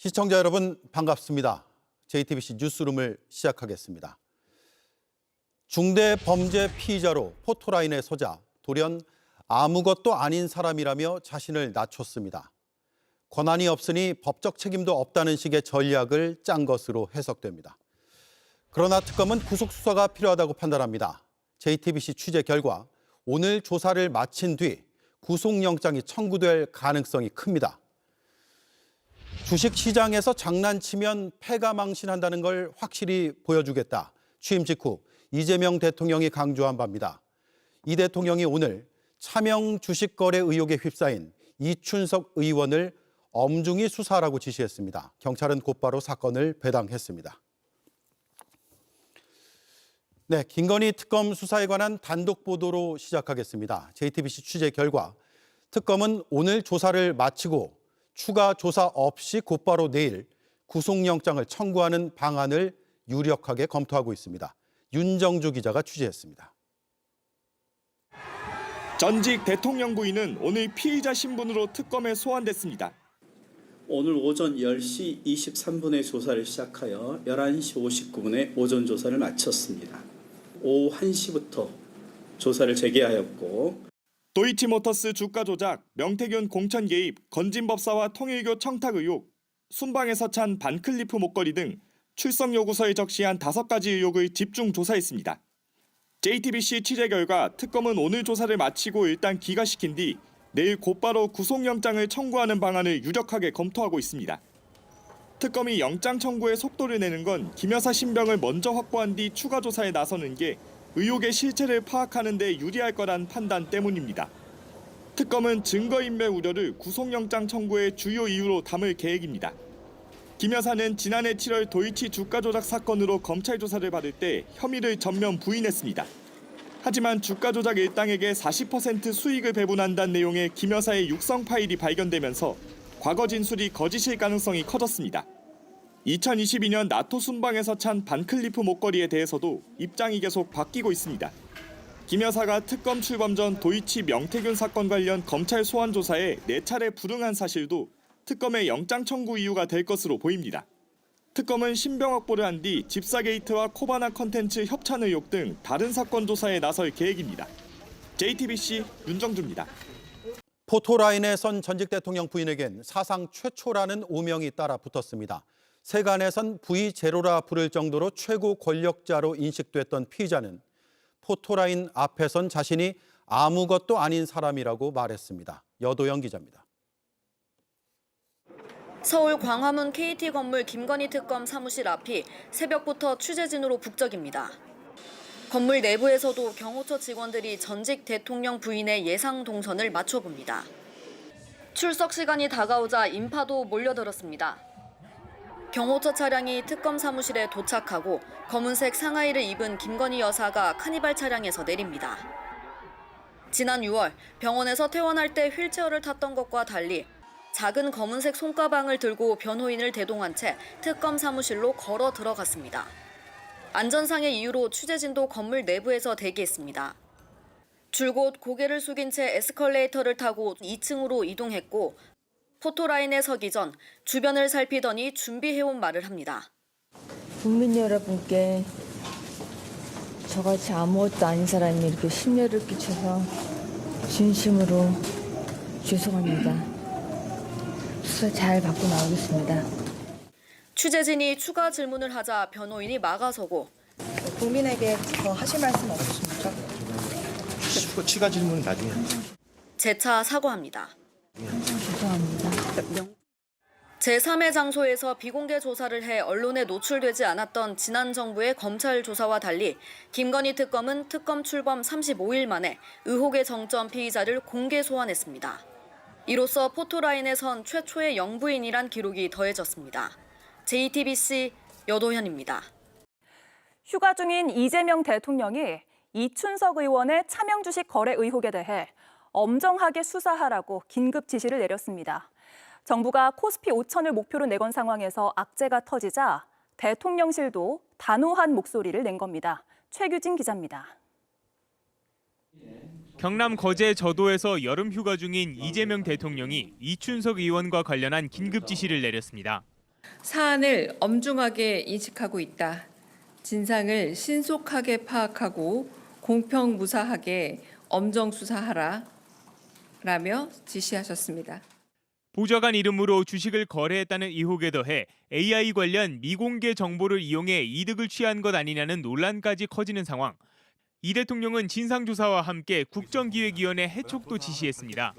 시청자 여러분 반갑습니다. JTBC 뉴스룸을 시작하겠습니다. 중대 범죄 피의자로 포토라인에 서자 돌연 아무것도 아닌 사람이라며 자신을 낮췄습니다. 권한이 없으니 법적 책임도 없다는 식의 전략을 짠 것으로 해석됩니다. 그러나 특검은 구속 수사가 필요하다고 판단합니다. JTBC 취재 결과 오늘 조사를 마친 뒤 구속영장이 청구될 가능성이 큽니다. 주식시장에서 장난치면 패가 망신한다는 걸 확실히 보여주겠다. 취임 직후 이재명 대통령이 강조한 바입니다. 이 대통령이 오늘 차명 주식거래 의혹에 휩싸인 이춘석 의원을 엄중히 수사하라고 지시했습니다. 경찰은 곧바로 사건을 배당했습니다. 네, 김건희 특검 수사에 관한 단독 보도로 시작하겠습니다. JTBC 취재 결과 특검은 오늘 조사를 마치고 추가 조사 없이 곧바로 내일 구속영장을 청구하는 방안을 유력하게 검토하고 있습니다. 윤정주 기자가 취재했습니다. 전직 대통령 부인은 오늘 피의자 신분으로 특검에 소환됐습니다. 오늘 오전 10시 23분에 조사를 시작하여 11시 59분에 오전 조사를 마쳤습니다. 오후 1시부터 조사를 재개하였고 도이치모터스 주가 조작, 명태균 공천 개입, 건진법사와 통일교 청탁 의혹, 순방에서 찬 반클리프 목걸이 등 출석 요구서에 적시한 5가지 의혹을 집중 조사했습니다. JTBC 취재 결과 특검은 오늘 조사를 마치고 일단 기각시킨 뒤 내일 곧바로 구속영장을 청구하는 방안을 유력하게 검토하고 있습니다. 특검이 영장 청구에 속도를 내는 건 김 여사 신병을 먼저 확보한 뒤 추가 조사에 나서는 게 의혹의 실체를 파악하는 데 유리할 거란 판단 때문입니다. 특검은 증거인멸 우려를 구속영장 청구의 주요 이유로 담을 계획입니다. 김 여사는 지난해 7월 도이치 주가 조작 사건으로 검찰 조사를 받을 때 혐의를 전면 부인했습니다. 하지만 주가 조작 일당에게 40% 수익을 배분한다는 내용의 김 여사의 육성 파일이 발견되면서 과거 진술이 거짓일 가능성이 커졌습니다. 2022년 나토 순방에서 찬 반클리프 목걸이에 대해서도 입장이 계속 바뀌고 있습니다. 김 여사가 특검 출범 전 도이치 명태균 사건 관련 검찰 소환 조사에 4차례 불응한 사실도 특검의 영장 청구 이유가 될 것으로 보입니다. 특검은 신병 확보를 한 뒤 집사 게이트와 코바나 컨텐츠 협찬 의혹 등 다른 사건 조사에 나설 계획입니다. JTBC 윤정주입니다. 포토라인에 선 전직 대통령 부인에겐 사상 최초라는 오명이 따라 붙었습니다. 세간에선 V0라 부를 정도로 최고 권력자로 인식됐던 피의자는 포토라인 앞에 선 자신이 아무것도 아닌 사람이라고 말했습니다. 여도영 기자입니다. 서울 광화문 KT 건물 김건희 특검 사무실 앞이 새벽부터 취재진으로 북적입니다. 건물 내부에서도 경호처 직원들이 전직 대통령 부인의 예상 동선을 맞춰봅니다. 출석 시간이 다가오자 인파도 몰려들었습니다. 경호처 차량이 특검 사무실에 도착하고 검은색 상하이를 입은 김건희 여사가 카니발 차량에서 내립니다. 지난 6월 병원에서 퇴원할 때 휠체어를 탔던 것과 달리 작은 검은색 손가방을 들고 변호인을 대동한 채 특검 사무실로 걸어 들어갔습니다. 안전상의 이유로 취재진도 건물 내부에서 대기했습니다. 줄곧 고개를 숙인 채 에스컬레이터를 타고 2층으로 이동했고 포토라인에 서기 전 주변을 살피더니 준비해온 말을 합니다. 국민 여러분께 저같이 아무것도 아닌 사람이 이렇게 심려를 끼쳐서 진심으로 죄송합니다. 수사 잘 받고 나오겠습니다. 취재진이 추가 질문을 하자 변호인이 막아서고 국민에게 더 하실 말씀 없으십니까? 추가 질문은 나중에. 재차 사과합니다. 죄송합니다. 제3의 장소에서 비공개 조사를 해 언론에 노출되지 않았던 지난 정부의 검찰 조사와 달리 김건희 특검은 특검 출범 35일 만에 의혹의 정점 피의자를 공개 소환했습니다. 이로써 포토라인에 선 최초의 영부인이란 기록이 더해졌습니다. JTBC 여도현입니다. 휴가 중인 이재명 대통령이 이춘석 의원의 차명 주식 거래 의혹에 대해 엄정하게 수사하라고 긴급 지시를 내렸습니다. 정부가 코스피 5천을 목표로 내건 상황에서 악재가 터지자 대통령실도 단호한 목소리를 낸 겁니다. 최규진 기자입니다. 경남 거제 저도에서 여름 휴가 중인 이재명 대통령이 이춘석 의원과 관련한 긴급 지시를 내렸습니다. 사안을 엄중하게 인식하고 있다. 진상을 신속하게 파악하고 공평무사하게 엄정 수사하라 라며 지시하셨습니다. 보좌관 이름으로 주식을 거래했다는 의혹에 더해 AI 관련 미공개 정보를 이용해 이득을 취한 것 아니냐는 논란까지 커지는 상황. 이 대통령은 진상조사와 함께 국정기획위원회 해촉도 지시했습니다.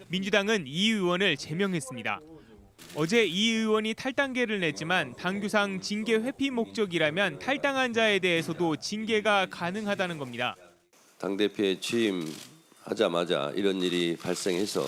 민주당은 이 의원을 제명했습니다. 어제 이 의원이 탈당계를 냈지만 당규상 징계 회피 목적이라면 탈당한 자에 대해서도 징계가 가능하다는 겁니다. 당대표에 취임하자마자 이런 일이 발생해서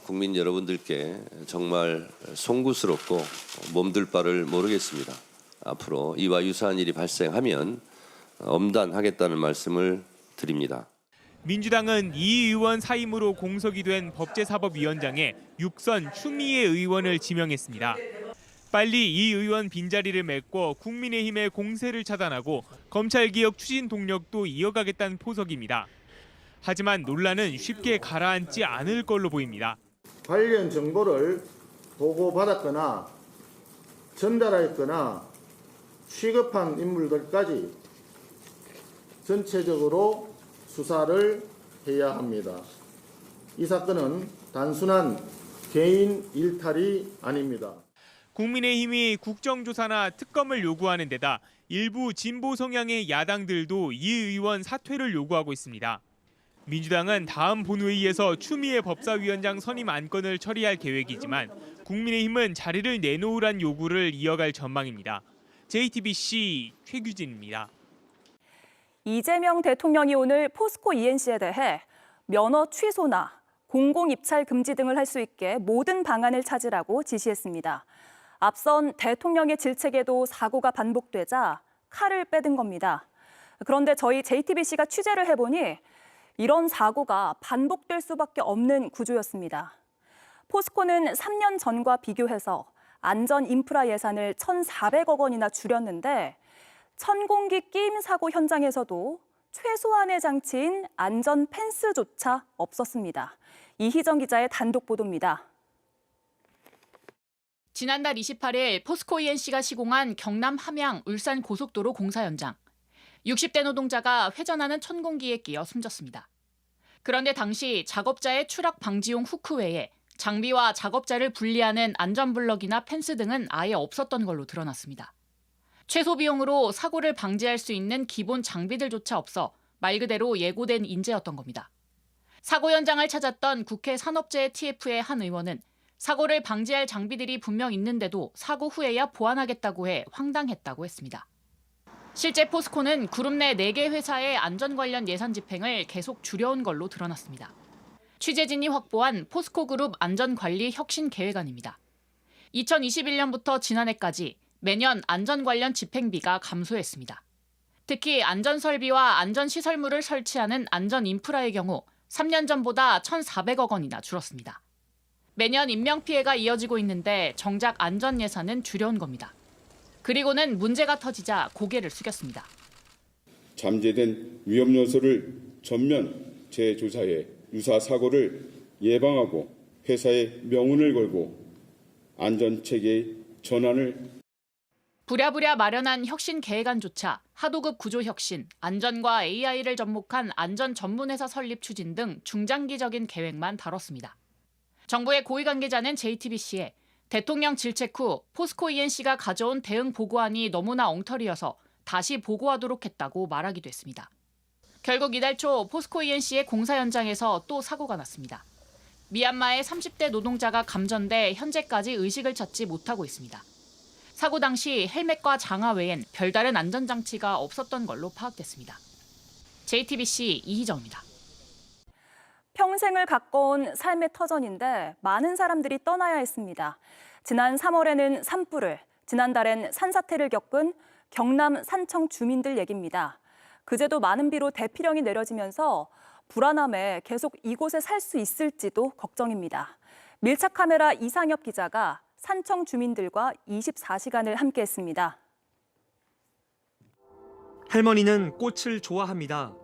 국민 여러분들께 정말 송구스럽고 몸둘 바를 모르겠습니다. 앞으로 이와 유사한 일이 발생하면 엄단하겠다는 말씀을 드립니다. 민주당은 이 의원 사임으로 공석이 된 법제사법위원장에 육선 추미애 의원을 지명했습니다. 빨리 이 의원 빈자리를 메꿔 국민의힘의 공세를 차단하고 검찰개혁 추진 동력도 이어가겠다는 포석입니다. 하지만 논란은 쉽게 가라앉지 않을 걸로 보입니다. 관련 정보를 보고받았거나 전달하였거나 취급한 인물들까지 전체적으로 수사를 해야 합니다. 이 사건은 단순한 개인 일탈이 아닙니다. 국민의힘이 국정조사나 특검을 요구하는 데다 일부 진보 성향의 야당들도 이 의원 사퇴를 요구하고 있습니다. 민주당은 다음 본회의에서 추미애 법사위원장 선임 안건을 처리할 계획이지만 국민의힘은 자리를 내놓으란 요구를 이어갈 전망입니다. JTBC 최규진입니다. 이재명 대통령이 오늘 포스코 ENC에 대해 면허 취소나 공공 입찰 금지 등을 할 수 있게 모든 방안을 찾으라고 지시했습니다. 앞선 대통령의 질책에도 사고가 반복되자 칼을 빼든 겁니다. 그런데 저희 JTBC가 취재를 해보니 이런 사고가 반복될 수밖에 없는 구조였습니다. 포스코는 3년 전과 비교해서 안전 인프라 예산을 1,400억 원이나 줄였는데 천공기 끼임 사고 현장에서도 최소한의 장치인 안전 펜스조차 없었습니다. 이희정 기자의 단독 보도입니다. 지난달 28일 포스코 ENC가 시공한 경남 함양 울산 고속도로 공사 현장. 60대 노동자가 회전하는 천공기에 끼어 숨졌습니다. 그런데 당시 작업자의 추락 방지용 후크 외에 장비와 작업자를 분리하는 안전블럭이나 펜스 등은 아예 없었던 걸로 드러났습니다. 최소 비용으로 사고를 방지할 수 있는 기본 장비들조차 없어 말 그대로 예고된 인재였던 겁니다. 사고 현장을 찾았던 국회 산업재해 TF의 한 의원은 사고를 방지할 장비들이 분명 있는데도 사고 후에야 보완하겠다고 해 황당했다고 했습니다. 실제 포스코는 그룹 내 4개 회사의 안전 관련 예산 집행을 계속 줄여온 걸로 드러났습니다. 취재진이 확보한 포스코 그룹 안전관리 혁신 계획안입니다. 2021년부터 지난해까지 매년 안전 관련 집행비가 감소했습니다. 특히 안전설비와 안전시설물을 설치하는 안전인프라의 경우 3년 전보다 1,400억 원이나 줄었습니다. 매년 인명피해가 이어지고 있는데 정작 안전 예산은 줄여온 겁니다. 그리고는 문제가 터지자 고개를 숙였습니다. 잠재된 위험 요소를 전면 재조사해 유사 사고를 예방하고 회사의 명운을 걸고 안전체계의 전환을 부랴부랴 마련한 혁신 계획안조차 하도급 구조 혁신, 안전과 AI를 접목한 안전 전문회사 설립 추진 등 중장기적인 계획만 다뤘습니다. 정부의 고위 관계자는 JTBC에 대통령 질책 후 포스코 ENC가 가져온 대응 보고안이 너무나 엉터리여서 다시 보고하도록 했다고 말하기도 했습니다. 결국 이달 초 포스코 ENC의 공사 현장에서 또 사고가 났습니다. 미얀마의 30대 노동자가 감전돼 현재까지 의식을 찾지 못하고 있습니다. 사고 당시 헬멧과 장화 외엔 별다른 안전장치가 없었던 걸로 파악됐습니다. JTBC 이희정입니다. 평생을 가꿔온 삶의 터전인데 많은 사람들이 떠나야 했습니다. 지난 3월에는 산불을, 지난달엔 산사태를 겪은 경남 산청 주민들 얘기입니다. 그제도 많은 비로 대피령이 내려지면서 불안함에 계속 이곳에 살 수 있을지도 걱정입니다. 밀착 카메라 이상엽 기자가 산청 주민들과 24시간을 함께했습니다. 할머니는 꽃을 좋아합니다.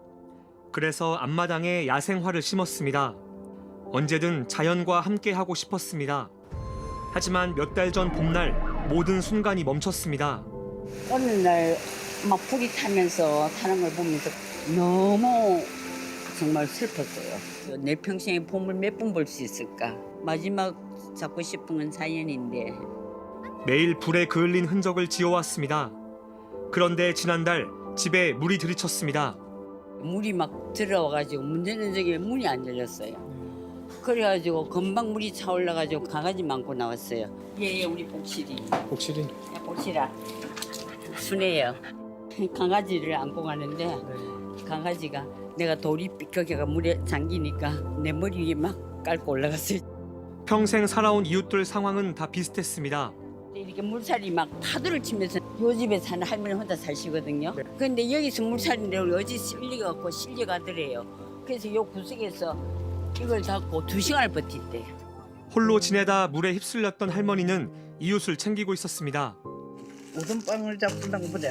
그래서 앞마당에 야생화를 심었습니다. 언제든 자연과 함께하고 싶었습니다. 하지만 몇 달 전 봄날 모든 순간이 멈췄습니다. 어느 날 막 불이 타면서 타는 걸 보면서 너무 정말 슬펐어요. 내 평생에 봄을 몇 번 볼 수 있을까? 마지막 잡고 싶은 건 자연인데. 매일 불에 그을린 흔적을 지어왔습니다. 그런데 지난달 집에 물이 들이쳤습니다. 물이 막 들어와가지고 문제는 저기 문이 안 열렸어요. 그래가지고 금방 물이 차올라가지고 강아지 안고 나왔어요. 예, 우리 복실이. 복실이? 야, 복실아. 순해요. 강아지를 안고 가는데 강아지가 내가 돌이 삐걱해가 물에 잠기니까 내 머리 위에 막 깔고 올라갔어요. 평생 살아온 이웃들 상황은 다 비슷했습니다. 이렇게 물살이 막 파도를 치면서 요 집에 사는 할머니 혼자 사시거든요. 그런데 여기서 물살인데 어디 실려갖고 실려가더래요. 그래서 요 구석에서 이걸 잡고 2시간을 버텼대요. 홀로 지내다 물에 휩쓸렸던 할머니는 이웃을 챙기고 있었습니다. 우선빵을 잡는다고 보자.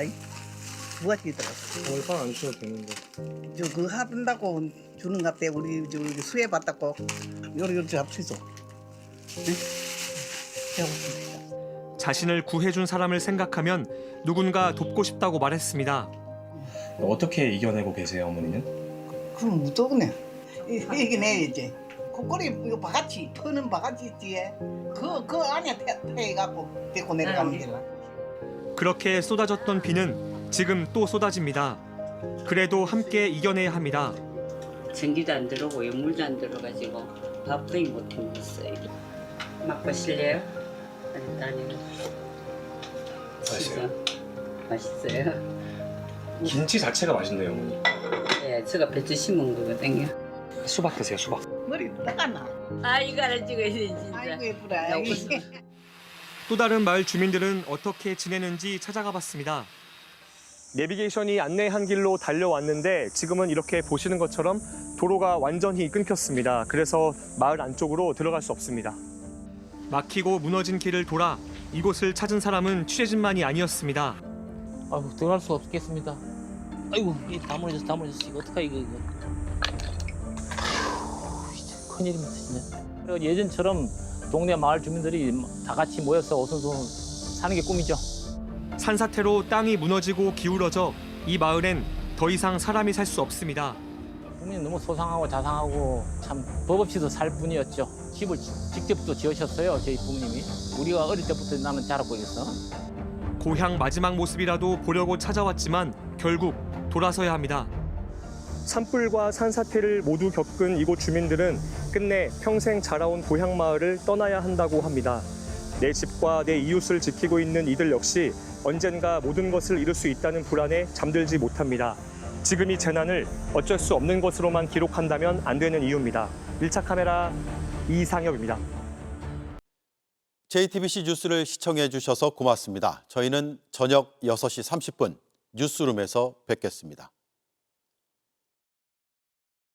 누가 뛰더라? 월빵 안 주셔도 되는데. 그 한다고 주는 것 같아. 우리 수혜 받았고 요리 잡수죠. 자신을 구해준 사람을 생각하면 누군가 돕고 싶다고 말했습니다. 어떻게 이겨내고 계세요, 어머니는? 그럼 무조건해. 이겨내야지. 코꼬리 이거 바가지 터는 바가지 있지. 그 안에 패해갖고 데리고 내려가는 게라. 그렇게 쏟아졌던 비는 지금 또 쏟아집니다. 그래도 함께 이겨내야 합니다. 전기도 안 들어오고요. 물도 안 들어가지고 밥도 못 해먹었어요. 맛보실래요? 아니. 맛있어요? 맛있어요. 김치 자체가 맛있네요, 어머니. 네, 제가 배추 심은 거거든요. 수박 드세요, 수박. 머리 따가나. 아, 이거 하나 찍어야 돼, 진짜. 아이고 예쁘다. 또 다른 마을 주민들은 어떻게 지내는지 찾아가 봤습니다. 내비게이션이 안내한 길로 달려왔는데 지금은 이렇게 보시는 것처럼 도로가 완전히 끊겼습니다. 그래서 마을 안쪽으로 들어갈 수 없습니다. 막히고 무너진 길을 돌아 이곳을 찾은 사람은 취재진만이 아니었습니다. 아이고 들어갈 수 없겠습니다. 아이고 이게 다 무너졌어 이거 어떡하 이거. 큰일입니다 진짜. 예전처럼 동네 마을 주민들이 다 같이 모여서 오손손 사는 게 꿈이죠. 산사태로 땅이 무너지고 기울어져 이 마을엔 더 이상 사람이 살 수 없습니다. 국민이 너무 소상하고 자상하고 참 법 없이도 살 뿐이었죠. 집을 직접 또 지으셨어요 저희 부모님이. 우리가 어릴 때부터 나는 자랐고 있어. 고향 마지막 모습이라도 보려고 찾아왔지만 결국 돌아서야 합니다. 산불과 산사태를 모두 겪은 이곳 주민들은 끝내 평생 자라온 고향 마을을 떠나야 한다고 합니다. 내 집과 내 이웃을 지키고 있는 이들 역시 언젠가 모든 것을 잃을 수 있다는 불안에 잠들지 못합니다. 지금 이 재난을 어쩔 수 없는 것으로만 기록한다면 안 되는 이유입니다. 1차 카메라 이상엽입니다. JTBC 뉴스를 시청해 주셔서 고맙습니다. 저희는 저녁 6시 30분 뉴스룸에서 뵙겠습니다.